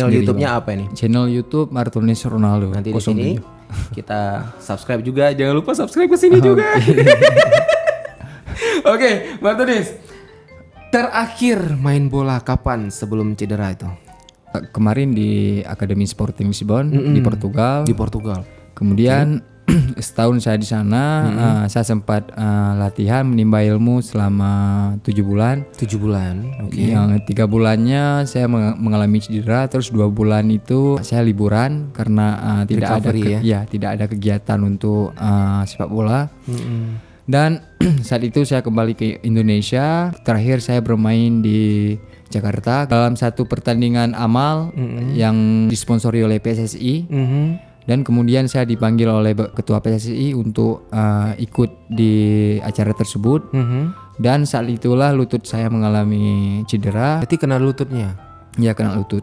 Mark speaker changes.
Speaker 1: Channel YouTube-nya apa ini?
Speaker 2: Channel YouTube Martinez Ronaldo.
Speaker 1: Nanti di
Speaker 2: 07.
Speaker 1: sini kita subscribe juga. Jangan lupa subscribe ke sini juga. Oke, Martinez. Terakhir main bola kapan sebelum cedera itu?
Speaker 2: Kemarin di Akademi Sporting Lisbon di Portugal.
Speaker 1: Di Portugal.
Speaker 2: Kemudian setahun saya di sana, saya sempat latihan menimba ilmu selama 7 bulan.
Speaker 1: 7 bulan. Oke.
Speaker 2: Yang 3 bulannya saya mengalami cedera, terus 2 bulan itu saya liburan karena tidak
Speaker 1: Recovery,
Speaker 2: ada tidak ada kegiatan untuk sepak bola. Dan saat itu saya kembali ke Indonesia. Terakhir saya bermain di Jakarta dalam satu pertandingan amal yang disponsori oleh PSSI. Dan kemudian saya dipanggil oleh ketua PSSI untuk ikut di acara tersebut. Dan saat itulah lutut saya mengalami cedera.
Speaker 1: Berarti kena lututnya?
Speaker 2: Ya, kena lutut.